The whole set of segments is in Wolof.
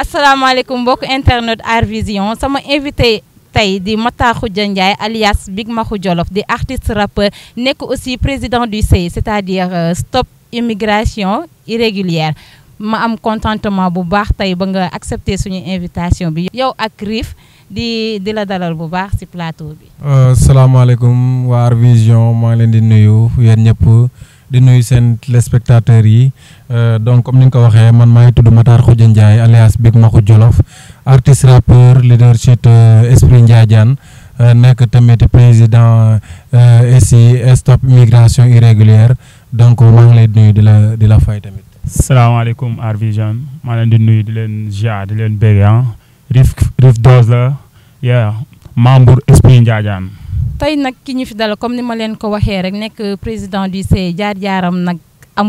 asalaamaaleykum mbokk internet Art Vision sama invité tey di Matar Khoudia Ndiaye alias Big Makhou Jolof di artiste rappeur nekk aussi président du CEI c'est-à-dire Stop Immigration Irrégulière ma am contentement bu baax tey ba nga accepter suñu invitation bi yow ak Riff di la dalal bu baax ci plateau bi. salaamaaleykum waa Art Vision maa ngi leen di nuyu yéen ñëpp di nuyu seen téléspectateurs yi donc comme ni nga ko waxee man maa ngi tudd Matar Khoudia Ndiaye alias Big Makhou Jolof artiste rappeur leadership Esprit Ndiadiane nekk tamit président SI Stop Immigration Irrégulière donc maa ngi lay nuyu di la fay tamit. salaamaaleykum Art Vision maa leen di nuyu di leen ziar di leen bëgg Riff Dose la membre Esprit Ndiadiane. tey nag ki ñu fi dala comme ni ma leen ko waxee rek nekk président du CEI jaar-jaaram nag am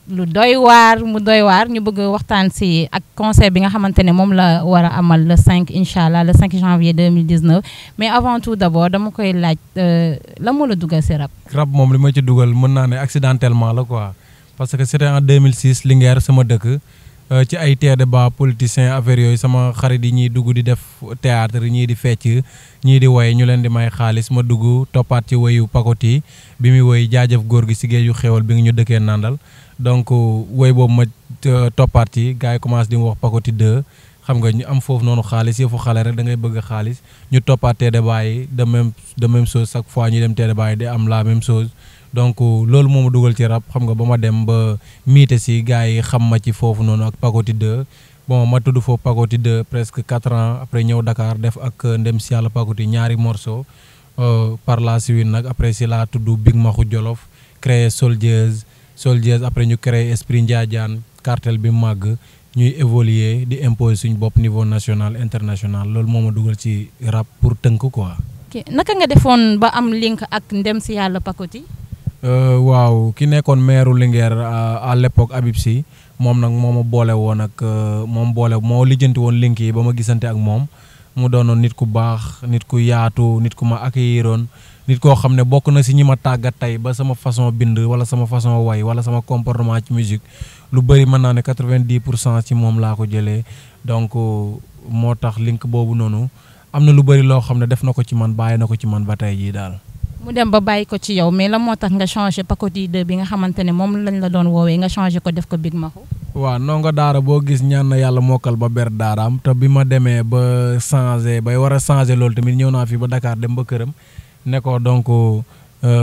lu doy waar ñu bëgg waxtaan si ak concert bi nga xamante ne moom la war a amal le 5 incha allah le 5 janvier 2019 mais avant tout d'abord dama koy laaj la moo la dugal si rap. rap moom li ma ci dugal mën naa ne accidentellement la quoi parce que c'était en 2006 Linguère sama dëkk. ci ay tee débat politicien affaire yooyu sama xarit yi ñuy dugg di def théâtre ñii di fecc ñii di woy ñu leen di may xaalis ma dugg toppaat ci woyu Pakoti bi muy woy jaajëf góor gi si géeju xewal bi nga ñu dëkkee nandal donc woy boobu ma toppaat ci gars yi commencé di ma wax Pakoti 2 xam nga ñu am foofu noonu xaalis yëfu xale rek da ngay bëgg xaalis ñu toppaat tee débat yi de même chose chaque fois ñu dem tee débat yi di am la même chose donc loolu moo ma dugal ci rap xam nga ba ma dem ba miite si gars yi xam ma ci foofu noonu ak Pakoti 2 bon ma tudd foofu Pakoti 2 presque 4 ans après ñëw Dakar def ak ndem si yàlla Pakoti ñaari morceau par la suite nag après si laa tudd Big Makhou Jolof créé Soldiers après ñu créé Esprit Ndiadiane cartel bi màgg ñuy évoluer di imposer suñu bopp niveau national international loolu moo ma dugal ci rap pour tënk quoi. ok naka nga defoon ba am link ak ndem si yàlla Pakoti. waaw ki nekkoon maire Linguère à l'époque Habib Sy moom nag moo ma boole woon ak moo lijjanti woon link yi ba ma gisante ak moom mu doonoon nit ku baax nit ku yaatu nit ku ma accueilliroon nit koo xam ne bokk na si ñi ma tàggat tey ba sama façon bind wala sama façon way wala sama comportement ci musique lu bëri mën naa ne 90% ci moom laa ko jëlee donc moo tax link boobu noonu am na lu bëri loo xam ne def na ko ci man bàyyi na ko ci man ba tey jii daal. mu dem ba bàyyi ko ci yow mais la moo tax nga changé Pakoti 2 bi nga xamante ne moom lañ la doon woowee nga changé ko def ko Big Makhou. waaw ndongo daara boo gis ñaan na yàlla mokkal ba ber daaraam te bi ma demee ba changé bay war a changé loolu tamit ñëw naa fi ba Dakar dem ba këram ne ko donc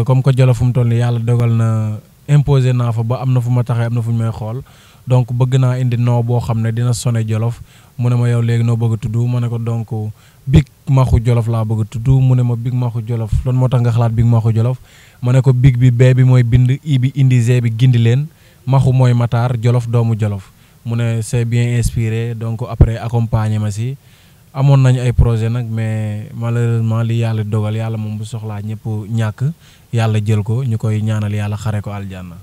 comme que Jolof fu mu toll nii yàlla dogal na imposé naa fa ba am na fu ma taxee am na fu ñu may xool donc bëgg naa indi noo boo xam ne dina sone Jolof mu ne ma yow léegi noo bëgg a tudd ma ne ko donc Big Makhou Jolof laa bëgg a tudd mu ne ma Big Makhou Jolof loolu moo tax nga xalaat Big Makhou Jolof ma ne ko big bi bee bi mooy bind i bi indi z bi gindi leen Makhou mooy Matar Jolof doomu Jolof mu ne c'est bien inspiré donc après accompagner ma si amoon nañu ay projet nag mais malheureusement li yàlla dogal yàlla moom bu soxlaa ñëpp ñàkk yàlla jël ko ñu koy ñaanal yàlla xare ko aljanna.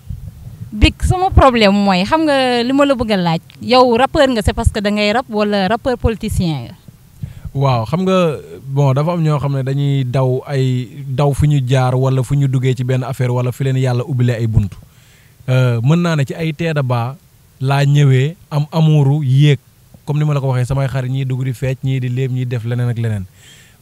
Big sama problème mooy xam nga li ma la bëgg a laaj yow rappeur nga c'est parce que da ngay rap wala rappeur politicien nga. waaw xam nga bon dafa am ñoo xam ne dañuy daw fu ñu jaar wala fu ñu duggee ci benn affaire wala fi leen yàlla ubbilee ay bunt mën naa ne ci ay teeda baa laa ñëwee am amuuru yéeg comme ni ma la ko waxee samay xarit ñii dugg di fecc ñii di léeb ñii def leneen ak leneen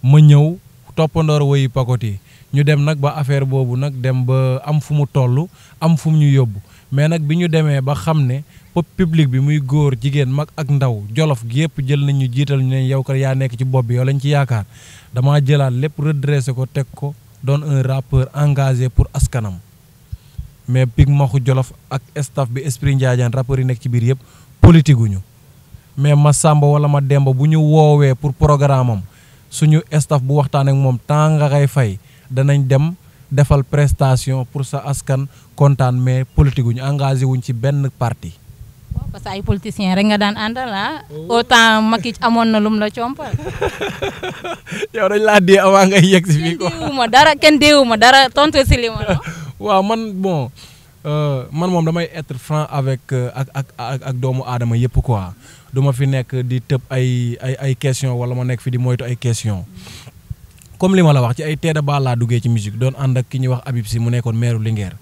ma ñëw toppandoor woyu Pakoti ñu dem nag ba affaire boobu nag dem ba am fu mu toll am fu mu ñu yóbbu mais nag bi ñu demee ba xam ne public bi muy góor jigéen mag ak ndaw Jolof gi yëpp jël nañ ñu jiital ñu ne yow kat yaa nekk ci bopp bi yow lañ ci yaakaar damaa jëlaat lépp redressé ko teg ko doon un rappeur engagé pour askanam mais Big Makhou Jolof ak staff bi Esprit Ndiadiane rappeurs yi nekk ci biir yëpp politique guñu mais ma Samba wala ma Demba bu ñu woowee pour programme am suñu staff bu waxtaan ak moom temps nga koy fay danañ dem defal prestation pour sa askan kontaan mais politique guñu engagé wuñ ci benn parti. parce que ay politiciens rek nga daan àndal ah. autant Macky amoon na lum la compal. yow dañ laa dee avant ngay yegg si fii quoi. kenn déewuma dara tontu si li ma la. waaw man bon man moom damay être franc avec ak doomu aadama yëpp quoi du ma fi nekk di tëb ay question wala ma nekk fi di moytu ay question comme li ma la wax ci ay teeda ba laa duggee ci musique doon ànd ak ki ñuy wax Habib Sy mu nekkoon maire Linguère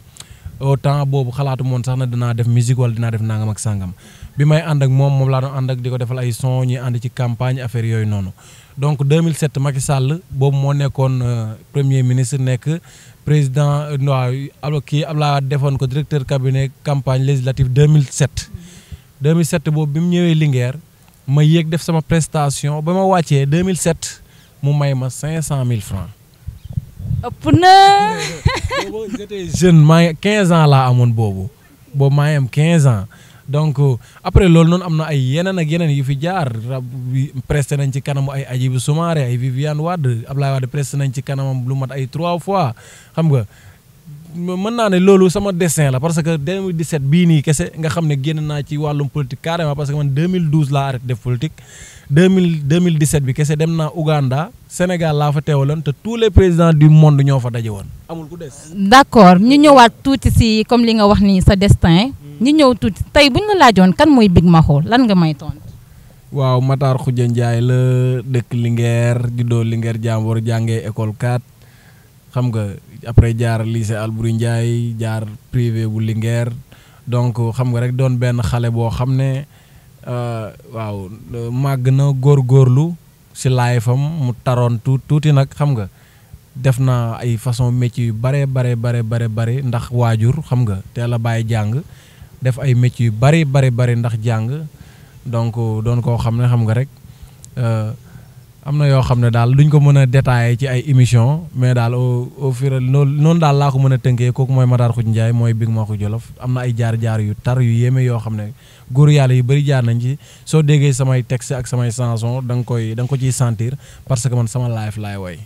au temps boobu xalaatu moon sax na dinaa def musique wala dinaa def nangam ak sangam bi may ànd ak moom laa doon ànd ak di ko defal ay son ñuy ànd ci campagne affaire yooyu noonu. donc 2007 Macky Sall boobu moo nekkoon premier ministre nekk président waaw kii Abdoulaye defoon ko directeur cabinet campagne législative 2007 boobu bi mu ñëwee Linguère ma yéeg def sama prestation ba ma wàccee 2007 mu may ma 500 000 francs. ëpp na. boobu j'étais jeune maa ngi 15 ans laa amoon boobu maa ngi am 15 ans. donc après loolu noonu am na ay yeneen ak yeneen yu fi jaar presté nañ ci kanamu ay Hadjibou Soumaré ay Viviane Wade Ablaye Wade presté nañ ci kanamam lu mat ay 3 fois xam nga mën naa ne loolu sama destin la parce que 2017 bii nii kese nga xam ne génn naa ci wàllum politique carrément parce que man 2012 laa arrêté def politique 2017 bi kese dem naa Ouganda Sénégal laa fa teewaloon te tous les présidents du monde ñoo fa daje woon amul ku des. d'accord ñu ñëwaat tuuti si comme li nga wax nii sa destin. ñu ñëw tuuti tey bu ñu la laajoon kan mooy Big Makho lan nga may tontu. waaw Matar Khoudia Ndiaye la dëkk Linguère juddoo Linguère Jambour jàngee école 4 xam nga après jaar lycée Albouri Ndiaye jaar privé bu Linguère donc xam nga rek doon benn xale boo xam ne waaw màgg na góorgóorlu si life am mu taroon tuuti nag xam nga def na ay façon métier yu bare ndax waajur xam nga teel a bàyyi jàng. def ay métiers yu bari ndax jàng donc doon koo xam ne xam nga rek am na yoo xam ne daal duñ ko mën a détailler ci ay émission mais daal au fur noonu daal laa ko mën a tënkee kooku mooy Matar Khoudia Ndiaye mooy Big Makho Jolof am na ay jaar-jaar yu tar yu yéeme yoo xam ne góor yàlla yu bari jaar nañ ci soo déggee samay texte ak samay chanson da nga ko ciy sentir parce que man sama life laay woy.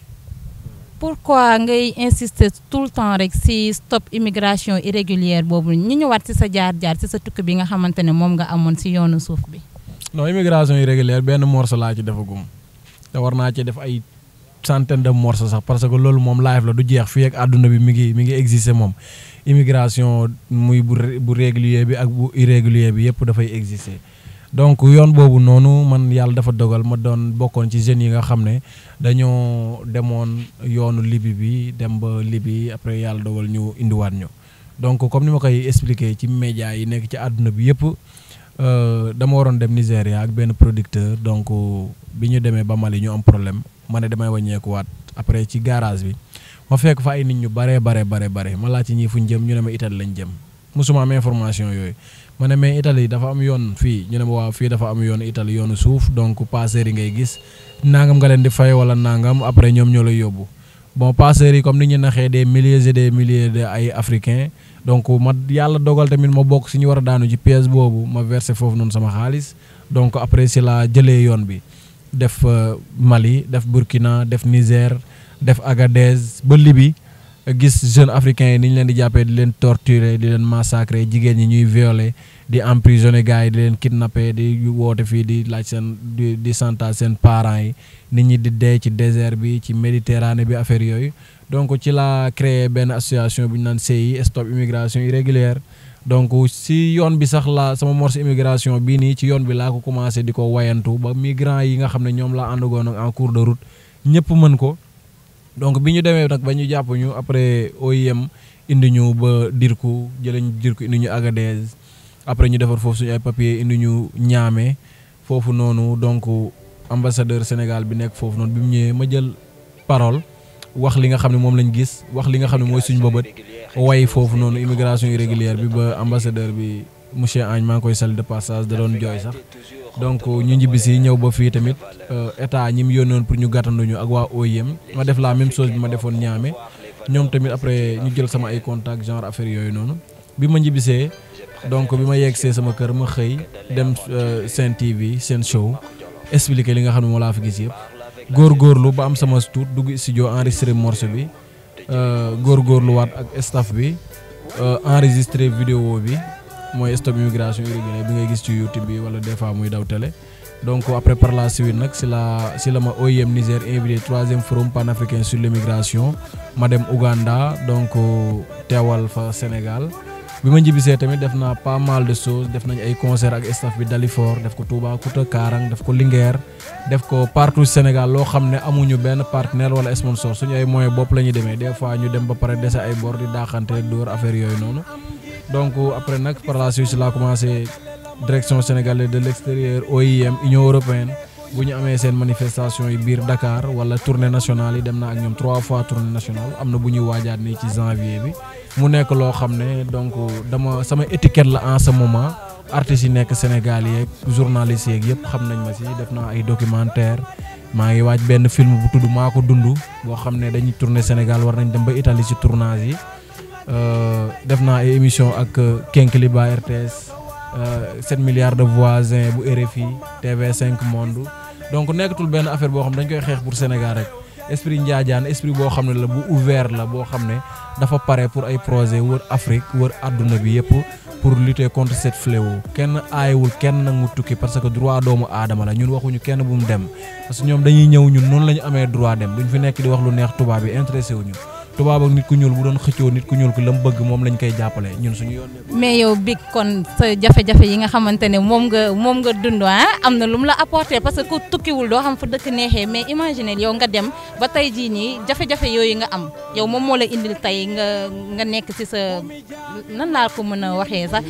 pourquoi ngay insister tout le temps rek ci stop immigration irrégulière boobu ñu ñëwaat ci sa jaar-jaar ci sa tukki bi nga xamante ne moom nga amoon ci yoonu suuf bi. non immigration irrégulière benn morceau laa ci defagum te war naa ci def ay centaine de morceaux sax parce que loolu moom live la du jeex fii ak àdduna bi mi ngi exister moom immigration muy bu régulier bi ak bu irrégulier bi yëpp dafay exister. donc yoon boobu noonu man yàlla dafa dogal ma doon bokkoon ci jeunes yi nga xam ne dañoo demoon yoonu Libye bi dem ba Libye après yàlla dogal ñu indiwaat ñu donc comme ni ma koy expliquer ci média yi nekk ci àdduna bi yëpp dama waroon dem Nigéria ak benn producteur donc bi ñu demee ba Mali ñu am problème ma ne damay wàññeekuwaat après ci garage bi ma fekk fa ay nit ñu bare ma laaj ci ñii fu ñu jëm ñu ne ma Italie lañ jëm mosuma am information yooyu. ma ne mais Italie dafa am yoon fii ñu ne ma waaw fii dafa am yoon Italie yoonu suuf donc passeurs yi ngay gis nangam nga leen di fay wala nangam après ñoom ñoo lay yóbbu bon passeurs yi comme ni ñu naxee des milliers et des milliers de ay africains donc ma yàlla dogal tamit ma bokk si ñu war a daanu ci pièce boobu ma versé foofu noonu sama xaalis donc après si la jëlee yoon bi def Mali def Burkina def Niger def Agadez ba Libye gis jeunes africains yi ni ñu leen di jàppee di leen torturer di leen massacrer jigéen ñi ñuy violer di emprisonner gars yi di leen kidnapper di woote fii di laaj seen di santage seen parents yi nit ñi di dee ci désert bi ci Méditerranée bi affaire yooyu donc ci la créé benn association bu ñu naan CI stop immigration irrégulière donc si yoon bi sax la sama morceau immigration bii nii ci yoon bi laa ko commencé di ko wayantu ba migrants yi nga xam ne ñoom laa àndagoon en cours de route ñëpp mën ko donc bi ñu demee nag ba ñu jàpp ñu après OIM indi ñu ba Dirku jëlee ñu Dirku indi ñu Agadez après ñu defar foofu suñu ay papier indi ñu Niamey foofu noonu donc ambassadeur Sénégal bi nekk foofu noonu bi mu ñëwee ma jël parole wax li nga xam ne moom lañ gis wax li nga xam ne mooy suñu bëbët way foofu noonu immigration irrégulière bi ba ambassadeur bi monsieur Agne maa ngi koy sali de passage da doon jooy sax donc ñu ñibbisi ñëw ba fii tamit état ñi mu yónnoon pour ñu gàttanduñu ak waa OIM ma def la même chose bi ma defoon Niamey ñoom tamit après ñu jël sama ay contact genre affaire yooyu noonu bi ma ñibbisee donc bi ma yeggsee sama kër ma xëy dem Sen TV Sen Show expliquer li nga xam ne moo laa fi gis yëpp góorgóorlu ba am sama tuut dugg studio enregistré morceau bi góorgóorluwaat ak staff bi enregistré vidéo bi mooy stop immigration irrégulière bi ngay gis ci YouTube bi wala des fois muy daw télé donc après par la suite nag si la ma OIM Niger invité 3e forum panafricain sur l'immigration ma dem Ouganda donc teewal fa Sénégal bi ma njibisee tamit def naa pas mal de choses def nañ ay concert ak staff bi Dalifort def ko Toubacouta Karang def ko Linguère def ko partout Sénégal loo xam ne amuñu benn partenaire wala sponsor suñu ay moyens bopp la ñuy demee des fois ñu dem ba pare dese ay bor di daaxante dóor affaire yooyu noonu donc après nag par la suite la commencé direction sénégalaise de l'extérieur OIM Union européenne bu ñu amee seen manifestation yi biir Dakar wala tournée nationale yi dem na ak ñoom 3 fois tournée nationale am na bu ñuy waajaat nii ci janvier bi mu nekk loo xam ne donc sama étiquette la en ce moment artistes yi nekk Sénégal yeeg journalistes yeeg yëpp xam nañ ma si def naa ay documentaire maa ngi waaj benn film bu tudd maa ko dund boo xam ne dañuy tourner Sénégal war nañ dem ba Italie ci tournage yi def naa ay émission ak Kenkeliba RTS 7 milliards de voisins bu RFI TV5 Monde donc nekkatul benn affaire boo xam dañ koy xeex pour Sénégal rek esprit Njaajaan esprit boo xam ne la bu ouvert la boo xam ne dafa pare pour ay projet wër Afrique wër àdduna bi yëpp pour lutter contre cette fléau kenn aayewul kenn nag mu tukki parce que droit doomu aadama la ñun waxuñu kenn bu mu dem parce que ñoom dañuy ñëw ñun noonu la ñu amee droit dem duñ fi nekk di wax lu neex tubaab yi intéressé wuñu tubaab ak nit ku ñuul bu doon xëccoo nit ku ñuul ko la mu bëgg moom lañ koy jàppale ñun suñu yoon. mais yow Big kon sa jafe-jafe yi nga xamante ne moom nga dund am na lu mu la apporter parce que ku tukkiwul doo xam fa dëkk neexee mais imagine yow nga dem ba tey jii nii jafe-jafe yooyu nga am yow moom moo la indil tey nga nekk ci sa nan laa ko mën a waxee sax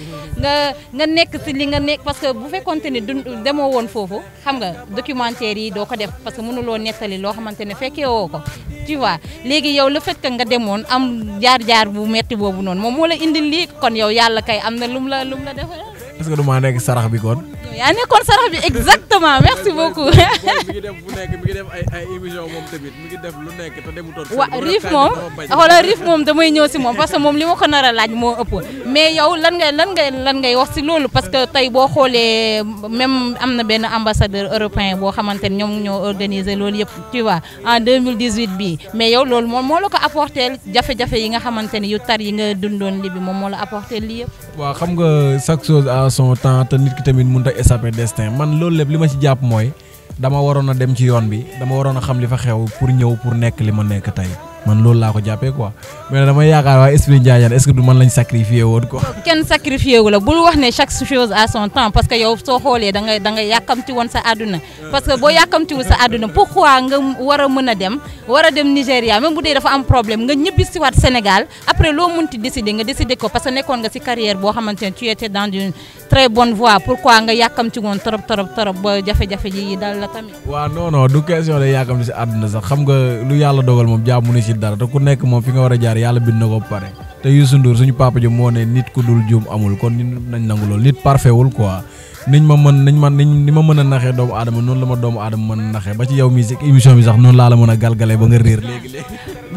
nga nekk ci li nga nekk parce que bu fekkonte ne demoo woon foofu xam nga documentaire yi doo ko def parce que mënuloo nettali loo xamante ne fekkee woo ko tu vois léegi yow le fait que nga demoon am jaar-jaar bu metti boobu noonu moom moo la indil lii kon yow yàlla kay am na lum la defal. est-ce que du maa nekk sarax bi kon. yaa nekkoon sarax bi exactement merci beaucoup. mi ngi def fu nekk mi ngi def ay émission moom tamit mi ngi def lu nekk te demutoon. waaw Riif moom damay ñëw si moom parce que moom li ma ko nar a laaj moo ëpp mais yow lan ngay wax si loolu parce que tey boo xoolee même am na benn ambassadeur européen boo xamante ne ñoom ñoo organiser loolu yëpp tu vois en 2018 bii mais yow loolu moom moo la ko apporter jafe-jafe yi nga xamante ne yu tar yi nga dundoon li bi moom moo la apporter lii yëpp. waaw xam nga chaque chose à son temps te nit ki tamit mënut a échapper destin man loolu lépp li ma ci jàpp mooy dama waroon a dem ci yoon bi dama waroon a xam li fa xew pour ñëw pour nekk li ma nekk tey man loolu laa ko jàppee quoi mais dama yaakaar waa esprit Njaajaan est-ce que du man lañ sacrifié woon quoi. kenn sacrifié wu la bul wax ne chaque chose à son temps parce que yow soo xoolee da nga yàkkamti woon sa àdduna parce que boo yàkkamtiwul sa àdduna pourquoi nga war a mën a dem war a dem Nigéria même bu dee dafa am problème nga ñibbi si waat Sénégal après loo munti décider nga décider ko parce que nekkoon nga si carrière boo xamante ne tu étais dans une très bonne voie pourquoi nga yàkkamti woon trop ba jafe-jafe yi dal la tamit. waaw non du question de yàkkamti si àdduna sax xam nga lu yàlla dogal moom jàmm na si dara te ku nekk moom fi nga war a jaar yàlla bind na ko ba pare te Youssou Ndour suñu papa ji moo ne nit ku dul juum amul kon ñun nañ nangu loolu nit parfait wul quoi ni ma mën a naxee doomu aadama noonu la ma doomu aadama mën a naxee ba ci yow musique émission bi sax noonu laa la mën a galgalee ba nga réer léegi.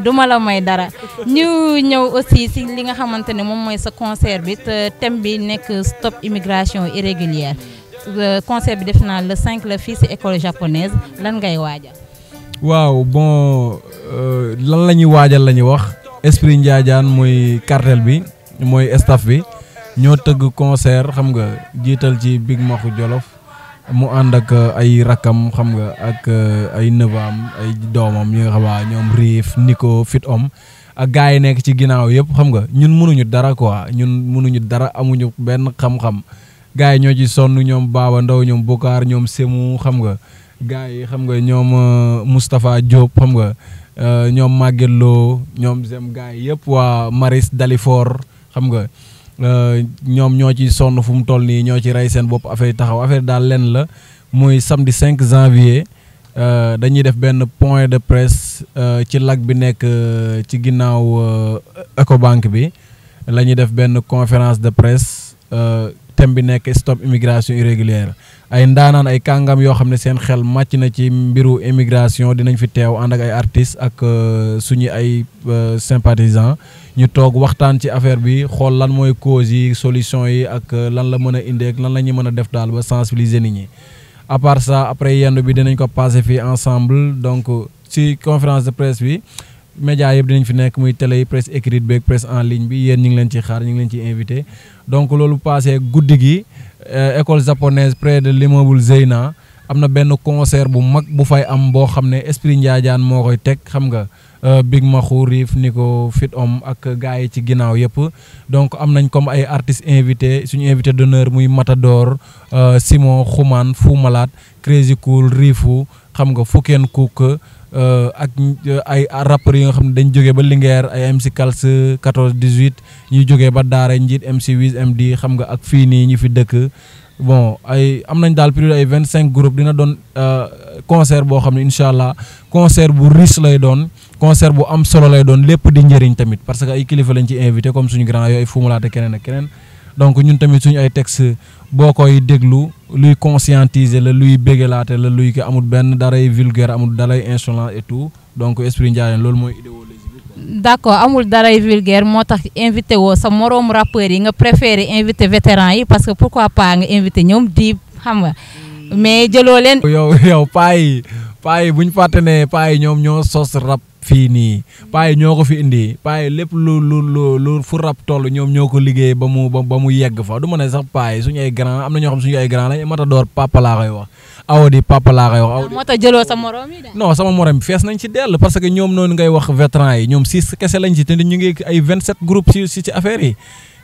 duma la may dara ñu ñëw aussi si li nga xamante ne moom mooy sa concert bi te thème bi nekk stop immigration irrégulière concert bi def naa le 5 la fii si école japonaise lan ngay waajal. waaw bon lan la ñuy waajal la ñuy wax esprit Njaajaan mooy cartel bi mooy staff bi ñoo tëgg concert xam nga jiital ci Big Maxu Jolof mu ànd ak ay rakam xam nga ak ay nëbaam ay doomam ñi nga xam ñoom Riif Nico Fit Om ak gars yi nekk ci ginnaaw yëpp xam nga ñun mënuñu dara quoi ñun mënuñu dara amuñu benn xam-xam gars yi ñoo ci sonn ñoom Baba Ndaw ñoom Bokar ñoom Semu xam nga gars yi xam nga ñoom Moustapha Diop xam nga ñoom Maguette Lo ñoom Zem gars yi yëpp waa Maris Dalifor xam nga ñoom ñoo ci sonn fu mu toll nii ñoo ci rey seen bopp affaire taxaw affaire daal lenn la muy samedi 5 janvier dañuy def benn point de presse ci lac bi nekk ci ginnaaw Ecobank bi la ñuy def benn conférence de presse thème bi nekk stop immigration irrégulière ay ndaanaan ay kàngam yoo xam ne seen xel màcc na ci mbiru immigration dinañ fi teew ànd ak ay artistes ak suñu ay sympathisants ñu toog waxtaan ci affaire bi xool lan mooy cause yi solution yi ak lan la mën a indi ak lan la ñuy mën a def daal ba sensibiliser nit ñi à part ça après yendu bi dinañ ko passer fii ensemble donc ci conférence de presse bi média yëpp dinañ fi nekk muy télé yi presse écrite bi ak presse en ligne bi yéen ñu ngi leen ci xaar ñu ngi leen ci invité donc loolu passé guddi gi école japonaise près de l'immeuble Zeyna am na benn concert bu mag bu fay am boo xam ne esprit Njaajaan moo koy teg xam nga Big Maxu Riif Nico Fit Om ak gars yi ci ginnaaw yëpp donc am nañ comme ay artistes invités suñu invité d'honneur muy Matador Simon Xuman Fou Malade Crazy Cool Riifu xam nga Fuken Cook ak ay rappeurs yi nga xam ne dañ jógee ba Linguère ay MC Kals 14 18 ñuy jógee ba Daara Njiit MC Wiz MD xam nga ak fii nii ñu fi dëkk bon ay am nañ daal plus ay 25 groupes dina doon concert boo xam ne incha allah concert bu riche lay doon concert bu am solo lay doon lépp di njëriñ tamit parce que ay kilifa lañ ci invité comme suñu grand yooyu ay Fumulaate keneen ak keneen donc ñun tamit suñu ay texte boo koy déglu luy conscientiser la luy bégalaate la luy ko amul benn daray vulgaire amul daray insolent et tout donc Esprit Ndiayène loolu mooy idéologie bi. d'accord amul daray vulgaire moo tax invité woo sa moroomu rappeurs yi nga préféré invité vétérans yi parce que pourquoi pas nga invité ñoom Dip xam nga mais jëloo leen. yow paa yi bu ñu fàtte ne paa yi ñoom ñoo sos rap fii nii paa yi ñoo ko fi indi paa yi lépp lu fu rap toll ñoom ñoo ko liggéey ba mu yegg fa du ma ne sax paa yi suñu ay grand am na ñoo xam suñu ay grand lañ Matador papa laa koy wax Awadi papa laa koy wax. Awadi moo tax jëloo sa morom yi de. non sama morom fees nañ ci dell parce que ñoom noonu ngay wax vétéran yi ñoom 6 kese lañ ci te ñu ngi ay 27 groupes ci affaire yi.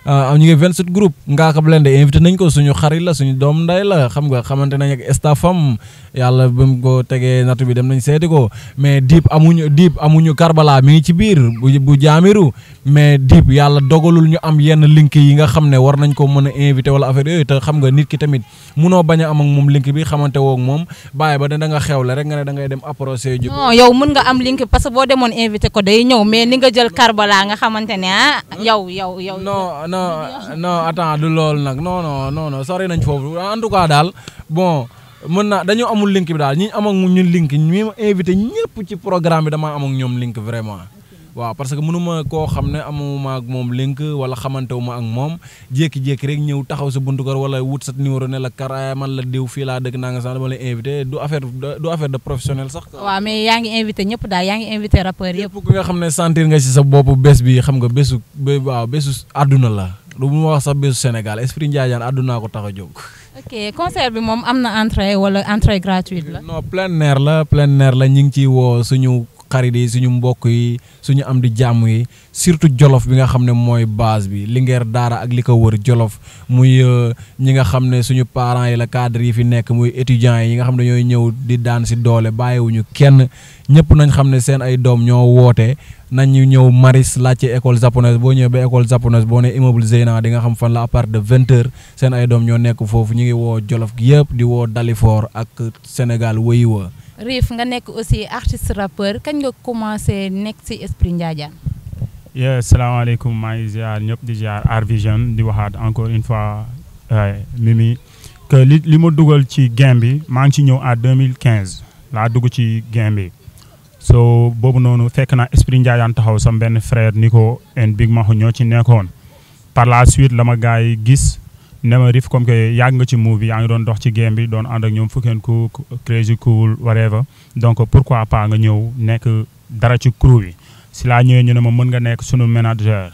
ñu ngi 27 groupe Ngaaka Blindé invité nañ ko suñu xarit la suñu doom nday la xam nga xamante nañ ak staffam yàlla ba mu ko tegee nattu bi dem nañ seeti ko mais Dip amuñu Karbala mi ngi ci biir bu jaamiru mais Dip yàlla dogalul ñu am yenn link yi nga xam ne war nañ ko mën a invité wala affaire yooyu te xam nga nit ki tamit munoo bañ a am ak moom link bi xamante woog moom bàyyi ba da nga xewle rek nga ne da ngay dem approché ji. non yow mën nga am link parce que boo demoon invité ko day ñëw mais ni nga jël Karbala nga xamante ne yow. non attends du loolu nag non sori nañ foofu en tout cas daal bon mën naa dañoo amul link bi daal ñi am ak ñun link ñi ma invité ñëpp ci programme bi damaa am ak ñoom link vraiment waaw parce que mënuma koo xam ne amuma ak moom link wala xamantewuma ak moom jékki-jékki rek ñëw taxaw sa buntu kër wala wut sa numéro ne la karaay man la diw fii laa dëkk naa nga sax dama lay invité du affaire de professionnel sax. waaw mais yaa ngi invité ñëpp daal yaa ngi invité rappeurs yëpp. ku nga xam ne sentir nga ci sa bopp bés bi xam nga bésu àdduna la. lu mu wax sax bésu Sénégal Esprit Ndiayène àddunaa ko tax a jóg. ok concert bi moom am na entrée wala entrée gratuite la. non plein air la ñu ngi ciy woo suñu xarit yi suñu mbokk yi suñu am di jàmm yi surtout Jolof bi nga xam ne mooy base bi Linguère Daara ak li ko wër Jolof muy ñi nga xam ne suñu parents yi la cadre yi fi nekk muy étudiants yi nga xam ne ñooy ñëw di daan si doole bàyyiwuñu kenn ñëpp nañ xam ne seen ay doom ñoo woote. nañu ñëw Maris laajte école japonaise boo ñëwee ba école japonaise boo ne immeuble Zeyna di nga xam fan la à partir de 20h seen ay doom ñoo nekk foofu ñu ngi woo Jolof gi yëpp di woo Dalifort ak Sénégal wéyi wa Riif nga nekk aussi artiste rappeur kañ nga commencé nekk ci Esprit Ndiayène. salaamaaleykum maa ngi ziar ñëpp di ziar Art Vision di waxaat encore une fois Mimi que li ma dugal ci game bi maa ngi ci ñëw en 2015 laa dugg ci game bi. so boobu noonu fekk na Esprit Ndiayène taxaw sam benn frère Nico and Big Mahu ñoo ci nekkoon par la suite la ma gars yi gis ne ma Riif comme que yàgg nga ci movie yaa ngi doon dox ci game bi doon ànd ak ñoom Fuken Cook Crazy Cool whatever donc pourquoi pas nga ñëw nekk dara ci crew bi si laa ñëwee ñu ne ma mën nga nekk sunu manager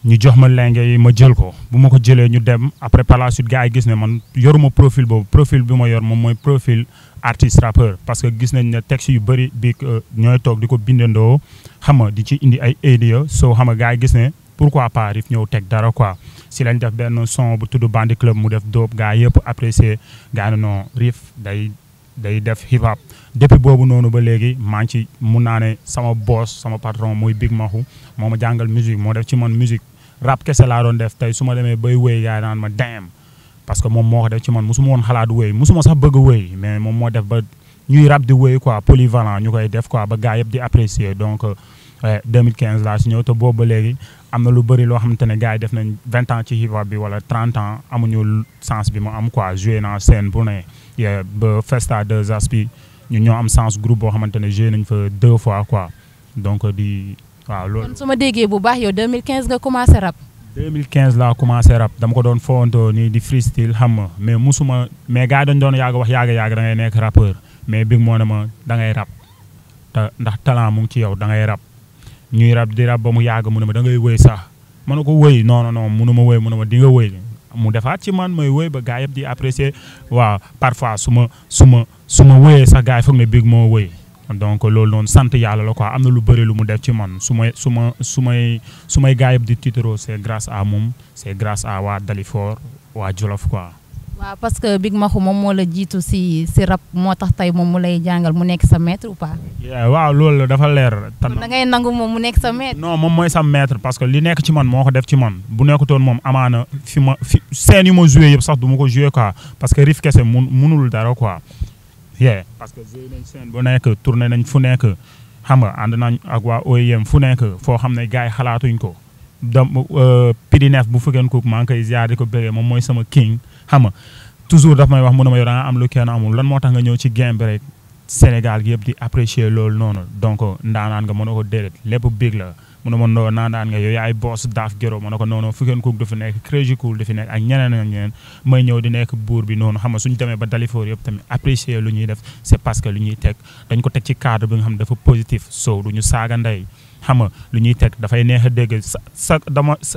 ñu jox ma lenge yi ma jël ko bu ma ko jëlee ñu dem après par la suite gars yi gis ne man yoruma profil boobu profil bi ma yor moom mooy profil artiste rappeur parce que gis nañ ne texte yu bëri bi ñooy toog di ko bindandoo xam nga di ci indi ay idea soo xam nga gars yi gis ne pourquoi pas Riif ñëw teg dara quoi si lañ def benn son bu tudd Bandi Club mu def dóob gars yëpp apprécier gars yi non Riif day def hip hop depuis boobu noonu ba léegi maa ngi ci mun naa ne sama boss sama patron muy Big Mahu moo ma jàngal musique moo def ci man musique rap kese laa doon def tey su ma demee bay wéy gars yi naan ma damn parce que moom moo ko def ci man musuma woon xalaat wéy musuma sax bëgg wéy mais moom moo def ba ñuy rap di wéy quoi polyvalent ñu koy def quoi ba gars yëpp di apprécier donc 2015 laa si ñëw te boobu ba léegi am na lu bëri loo xamante ne gars yi def nañ 20 ans ci hip hop bi wala 30 ans amuñu sens bi mu am quoi joué naa scène bu ne ba Festa 2 As bi ñu ñoo am sens groupe boo xamante ne joué nañ fa 2 fois quoi donc di waaw loolu. kon su ma déggee bu baax yow 2015 nga commencé rap. 2015 laa commencé rap dama ko doon fowantoo nii di freestyle xam nga mais musuma mais gars yi dañ doon yàgg wax yàgg da ngay nekk rappeur mais Big moo ne ma da ngay rap te ndax talent mu ngi ci yow da ngay rap ñuy rap di rap ba mu yàgg mu ne ma da ngay wëy sax ma ne ko wëy non munu ma wëy mu ne ma di nga wëy mu defaat ci man may wëy ba gars yëpp di apprécier waaw parfois su ma wëyee sax gars yi foog ne Big moo wëy donc loolu noonu sant yàlla la quoi am na lu bëri lu mu def ci man su may gars yëpp di tiitaroo c'est grâce à moom c'est grâce à waa Dalifort waa Jolof quoi. waaw parce que Big Maxu moom moo la jiitu si rap moo tax tey moom mu lay jàngal mu nekk sa maître ou pas. waaw loolu dafa leer. da ngay nangu moom mu nekk sa maître. non moom mooy sa maître parce que li nekk ci man moo ko def ci man bu nekkutoon moom amaana fi scène yu ma joué yëpp sax du ma ko joué quoi parce que Rif kese munul dara quoi. parce que joué nañ scène bu nekk tourné nañ fu nekk xam nga ànd nañ ak waa OIM fu nekk foo xam ne gars yi xalaatuñ ko. Pidinef bu fekkeen ko maa ngi koy ziar di ko béree moom mooy sama king xam nga toujours daf may wax mu ne ma yow da nga am lu kenn amul lan moo tax nga ñëw ci game bi rek Sénégal gi yëpp di apprécier loolu noonu donc ndaanaan nga mën na ko déedéet lépp big la mu ne ma noo naandaan nga yow yaay boss daaf gero ma ne ko noonu fekkeen ko dafa nekk Crazy Cool dafa nekk ak ñeneen ak ñeneen may ñëw di nekk buur bi noonu xam nga suñu demee ba Dalifort yëpp tamit apprécier lu ñuy def c'est parce que lu ñuy teg dañ ko teg ci cadre bi nga xam ne dafa positif so du ñu saaga ndey xam nga lu ñuy teg dafay neex a dégg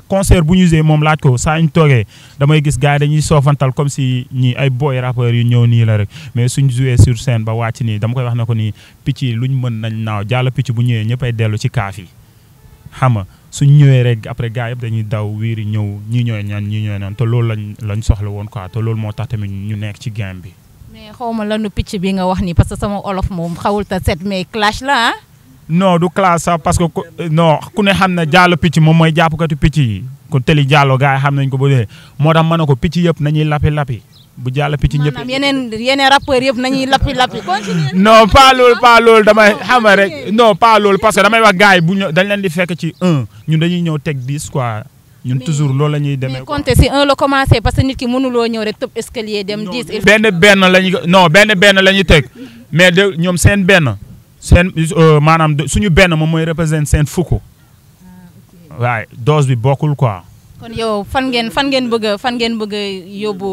concert bu ñu gisee moom laaj ko saa ñu toogee damay gis gars yi dañuy soofantal comme si ñii ay boy rappeurs yu ñëw nii la rek mais suñ joué sur scène ba wàcc nii dama koy wax ne ko nii picc yi luñ mën nañ naaw jàll picc bu ñëwee ñëppay dellu ci kaaf yi xam nga suñ ñëwee rek après gars yëpp dañuy daw wiiri ñëw ñii ñooy ñaan te loolu lañ soxla woon quoi te loolu moo tax tamit ñu nekk ci game bi. mais xaw ma lanu picc bi nga wax nii parce que sama olof moom xawul ta set mais clash la ah. non du classe sax parce que non ku ne xam ne jàll picc moom mooy jàppkatu picc yi ko teli jàllo gars yi xam nañ ko ba dee moo tax ma ne ko picc yëpp nañuy lappi bu jàll picc ñëpp maanaam yeneen rappeurs yëpp nañuy lappi continue. non pas loolu damay xam rek non pas loolu parce que damay wax gars yi bu ñu dañ leen di fekk ci 1 ñun dañuy ñëw teg 10 quoi ñun toujours loolu la ñuy demee. mais compter si 1 la commencé parce que nit ki mënuloo ñëw rek tëb escalier dem 10. benn la ñuy teg mais de ñoom seen benn. seen maanaam suñu benn moom mooy représente seen fukk. waaye dose bi bokkul quoi. kon yow fan ngeen bëgg a yóbbu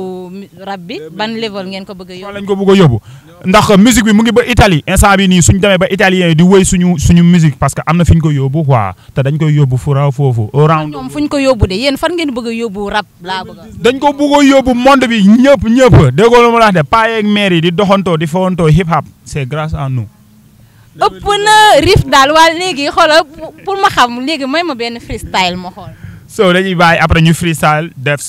rap bi ban level ngeen ko bëgg a yóbbu. lañ ko bëgg a yóbbu ndax musique bi mu ngi ba Italie instant bi nii suñu demee ba italien yi di wéy suñu musique parce que am na fi ñu ko yóbbu quoi te dañ koy yóbbu fu raw foofu. ñoom fu ñu ko yóbbu de yéen fan ngeen bëgg a yóbbu rap laa bëgg a. dañ ko bëgg a yóbbu monde bi ñëpp déggoo lu ma la wax de paa yeeg maire yi di doxantoo di fawantoo hip hop c'est grâce à nous. ëpp na Rif daal waa léegi xoolal pour ma xam léegi may ma benn freestyle ma xool. so dañuy bàyyi après ñu freestyle def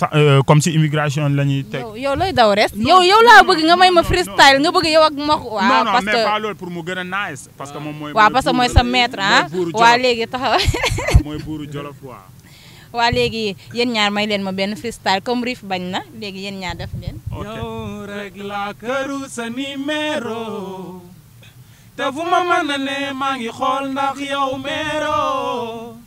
comme si immigration la ñuy teg. yow looy daw res yow laa bëgg nga may ma freestyle nga bëgg yow ak ma. waaw parce que non mais pas loolu pour mu gën a nice. parce que moom mooy. waaw parce que mooy sa maître ah. waa léegi taxaw. mooy buuru Jolof waa. waa léegi yéen ñaar may leen ma benn freestyle comme Rif bañ na léegi yéen ñaar def leen. yow rek la këru sa numéro. te fu ma mën a ne maa ngi xool ndax yow meero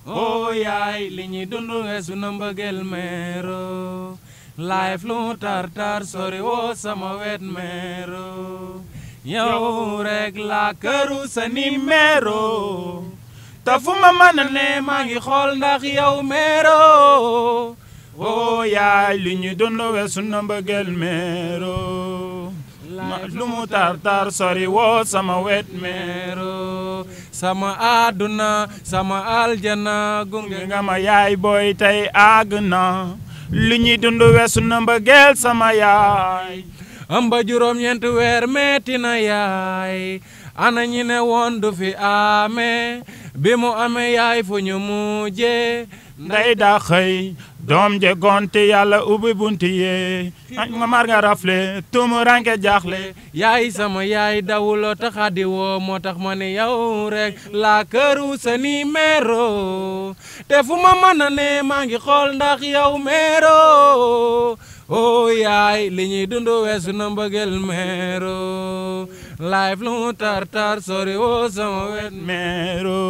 oh yaay li ñuy dund weesu na mbëggeel meero life lu tar sori woo sama wet meero yow rek la këru sa numéro te fu ma mën a ne maa ngi xool ndax yow meero oh yaay li ñuy dund weesu na mbëggeel meero lu mu tar sori woo sama wet meero sama àdduna sama aljana gunge nga ma yaay booy tey àgg na li ñuy dund weesu na mbëggeel sama yaay amba juróom-ñeenti weer metti na yaay ana ñi ne woon du fi amee bi mu amee yaay fu ñu mujjee ndey daa xëy doom je gonte yàlla ubbi bunti yee ma mar nga rafle tumu ranke jaaxle yaay sama yaay dawuloo taxadi woo moo tax ma ne yow rek la këru sa numéro te fu ma mën a ne maa ngi xool ndax yow meero oh yaay li ñuy dund weesu na mbëggeel meero life lu mu tar sori woo sama wet meero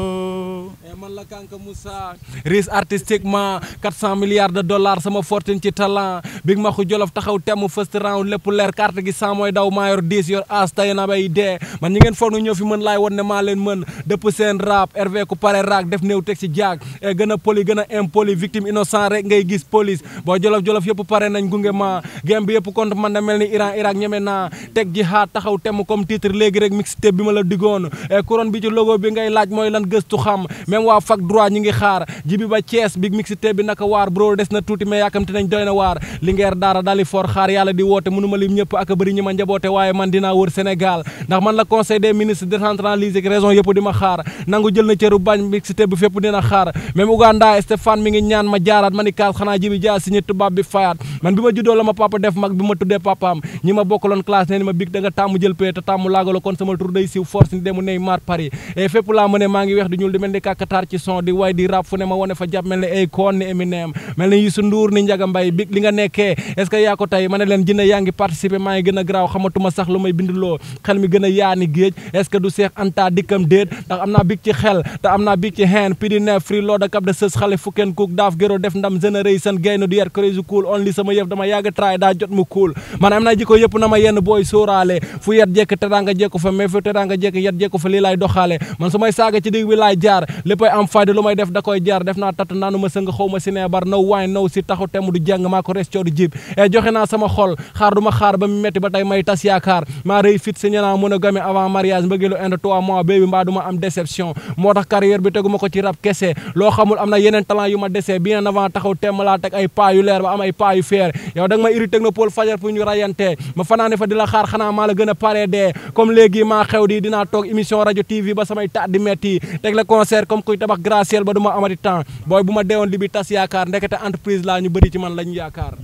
man la Kanka Moussa risque artistiquement 400 milliards de dollars sama fortune ci talent Big Maxu Jolof taxaw temm first round lépp leer carte gi 100 mooy daw maa yor 10 yor as tay na bay dee man ñi ngeen foog na ñëw fi mën laay won ne maa leen mën dëpp seen rap RV ku pare raak def néew teg ci jaag e gën a poli gën a impoli victime innocent rek ngay gis police boo jolof yëpp pare nañ gunge ma game bi yëpp contre man da mel ni Iran Irak ñeme naa teg jihaad taxaw temm comme titre léegi rek mixtape bi ma la digoon e couronne bi ci logo bi ngay laaj mooy lan gëstu xam même waa fac droit ñi ngi xaar jibi ba Thiès big mixité bi naka waar bro des na tuuti mais yaakamte nañ doy na waar Linguère daara dali for xaar yàlla di woote mënuma lim ñëpp ak bëri ñi ma njaboote waaye man dinaa wër Sénégal ndax man la conseil des ministres décentralisé raison yëpp di ma xaar nangu jël na cëru bañ mixité bi fépp dina xaar même Ouganda Stéphane mi ngi ñaan ma jaaraat ma ni kaas xanaa jibi jaa signé tubaab bi fayaat man bi ma juddoo la ma papa def mag bi ma tuddee papaam ñi ma bokkaloon classe nee ni ma big da nga tàmm jël pay te tàmm laagalo kon sama tur day siiw force ni demu Neymar Paris et fépp laa mëne maa ngi weex di ñuul di mel ni kàkkataar ci son di way di rap fu ne ma wone fa jàpp mel ni ay koon ni Eminem mel ni Youssou Ndour ni Ndiaga Mbaye big li nga nekkee est-ce que yaa ko tey ma ne leen jinne yaa ngi participer maa ngi gën a garaaw xamatuma sax lu may binduloo xel mi gën a yaani géej est-ce que du Cheikh Anta dikkam déet ndax am naa big ci xel te am naa big ci xeen pidi ne free looda kap de sës xale fukkeen kook daaf géro def ndam génération gayno du yar crazy cool only sama yëf dama yàgg try daa jot mu cool man am naa jikko yëpp na ma yenn booy sóoraale fu yet jekk teranga jekko fa mais fu teranga jekk yet jekko fa lii laay doxaale man su may saaga ci digg bi laay jaar léppay am fayda lu may def da koy jaar def naa tatt naanu ma sëng xaw ma si neebar no wine no si taxu temm du jàng maa ko res coodu jib e joxe naa sama xol xaar du ma xaar ba mu metti ba tey may tas yaakaar maa rëy fit signé naa monogamie avant mariage mbëggeelu inde 3 mois baby mbaa du ma am déception moo tax carrière bi teguma ko ci rap kese loo xamul am na yeneen talent yu ma desee bien avant taxaw temm laa teg ay pas yu leer ba am ay pas yu feer yow da nga ma iri technopole fajar pour ñu rayante ma fanaane fa di la xaar xanaa maa la gën a pare dee comme léegi maa xew di dinaa toog émission rajo TV ba samay taat di metti teg la concert comme kuy tabax graciel ba du ma amati temps booy bu ma deewoon li bi tas yaakaar ndekete entreprise laa ñu bëri ci man lañu yaakaar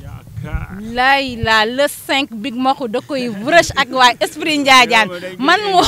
laay la le 5 big maxu da koy vrëch ak waa esprit njaajaan man moo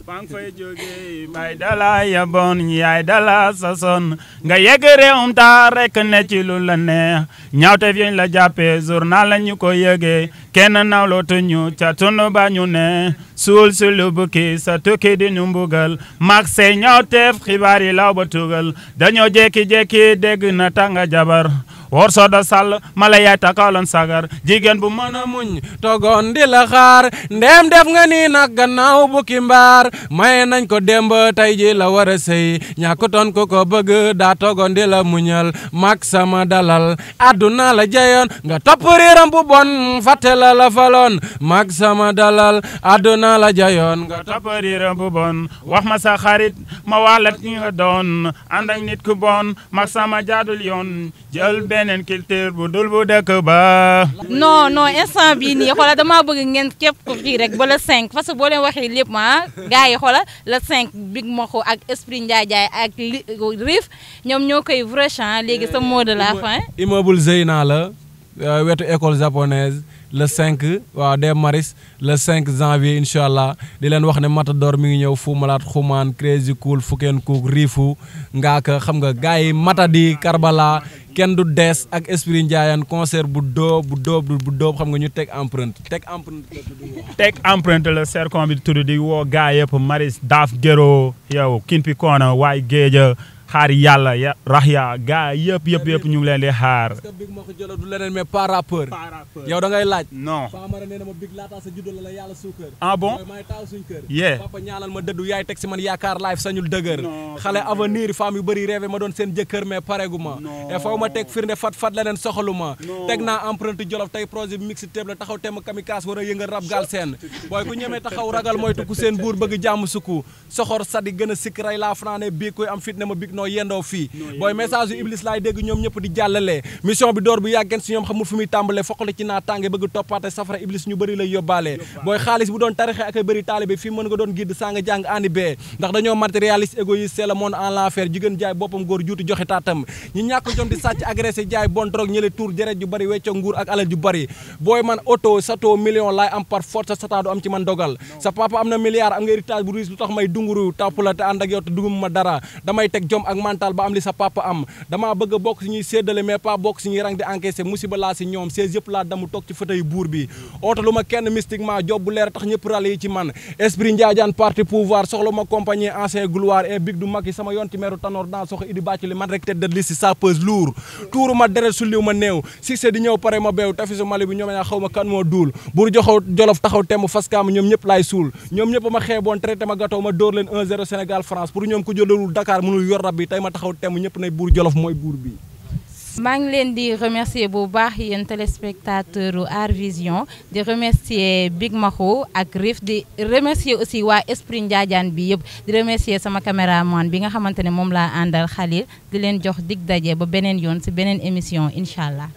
bang fay jóge may dala ya bon yaay dala sa son nga yegg réewum ta rek ne ci lu la neex ñaawte fi la jàppee journal la ñu ko yëgee kenn nawlootu ñu ca tunu ba ñu ne suul si lu bukki sa tukki di ñu mbugal mag say ñaawteef xibaar yi law ba tugal dañoo jékki-jékki dégg na tanga jabar wor soda sall mala yaay takaloon sagar jigéen bu mën a muñ togoon di la xaar ndem def nga ni nag gannaaw bukki mbaar maye nañ ko démb tey ji la war a sëy ñàkkutoon ko ko bëgg daa togoon di la muñal mag sama dalal àdduna la jayoon nga topp riiram bu bon fàtte la la faloon mag sama dalal àdduna la jayoon nga topp riiram bu bon wax ma sa xarit ma walat ñi nga doon ànd ak nit ku bon mag sama jaadul yoon jël beneen culture bu dul bu dëkk ba. non non instant bii nii xoolal damaa bëgg ngeen képp ko fii rek ba le 5 parce que boo leen waxee lépp gars yi xoolal le 5 big maxu ak esprit njaajaay ak Riff ñoom ñoo koy vrai chant léegi sa mot de la fin. immeuble Zeyna la wetu école japonaise le 5 waaw des Maris le 5 janvier incha allah di leen wax ne Matador mi ngi ñëw Fou Malade xumaan Crazy Cool Fuken Cook Rifu ngaaka xam nga gars yi Matadi Karbala kenn du des ak esprit Ndiayane concert bu dóob xam nga ñu teg empreinte teg empreinte la sercon bi tudd di woo gars yëpp Maris Daaf Gero yow Kinpi Koona waay Géeja xaar yàlla raxya gars yëpp ñu ngi leen di xaar. parce que big moo ko jëloon du leneen mais pas rappeur. yow da ngay laaj. non Famara nee na ma big laataa sa juddoo la yàlla suukar. ah bon mooy maay taaw suñu kër. yeah papa ñaanal ma dëddu yaay teg si man yaakaar life sañul dëgër. xale avenir femme yu bëri rêvé ma doon seen jëkkër mais paregu ma. et faw ma teg firnde fat leneen soxalu ma. teg naa empreinte Jolof tey projet bi mixi table la taxaw temm kamikaze war a yëngal rab gaal seen. booy ku ñemee taxaw ragal mooy tukku seen buur bëgg jàmm sukku soxor sadi gën a sikk ray laa fanaane bii koy am fit ne ma big noo yendoo fii booy message yu Iblis laay dégg ñoom ñëpp di jàllale mission bi door bu yàggeen si ñoom xamul fu muy tàmbale foqale ci naa tànge bëgg toppaate safara Iblis ñu bëri lay yóbbaale booy xaalis bu doon tarixe ak ay bëri taalibe fii mën nga doon gidd saa nga jàng ani bee ndax dañoo matérialiste égoïste c'est le monde en l'enfer jigéen jaay boppam góor juuti joxe taatam ñi ñàkk jom di sàcc agressé jaay bon drogue ñële tour jeret ju bëri wecco nguur ak alal ju bëri booy man auto sato million laay am par force sa sata du am ci man dogal sa papa am na milliard am nga héritage bu riis lu tax may dunguru tàpp la te ànd ak yow te dugum ma dara damay teg jom ak mental ba am li sa papa am damaa bëgg a bokk si ñuy séddale mais pas bokk si ñuy rang di encaissé musiba laa si ñoom ces yëpp laa damu toog ci fauteuil buur bi ooto lu ma kenn mystiquement job bu leer tax ñëpp rale yi ci man esprit Ndiadiane parti pouvoir soxla ma compagnie ancien gloire et big du mag yi sama yoon ci meeru tanoor dans soxla idi bàcc li man rek tête de liste ça pèse lourd tuuru ma deret su liw ma néew succès di ñëw pare ma beew tafisu Mali bi ñoom ñaa xaw ma kan moo duul buur joxaw Jolof taxaw temm faskaam ñoom ñëpp laay suul ñoom ñëpp ma xeeboon traité ma gâteau ma dóor leen 1-0 Sénégal France pour ñoom ku jëlalul Dakar mënul yor rab bi tey ma taxaw temm ñëpp nay buur Jolof mooy buur bi maa ngi leen di remercier bu baax yéen téléspectateur Art Vision di remercier Big Maxu ak Rif di remercier aussi waa Esprit Njaajaan bi yëpp di remercier sama caméraman bi nga xamante ne moom laa àndal Khalil di leen jox dig daje ba beneen yoon ci beneen émission incha allah.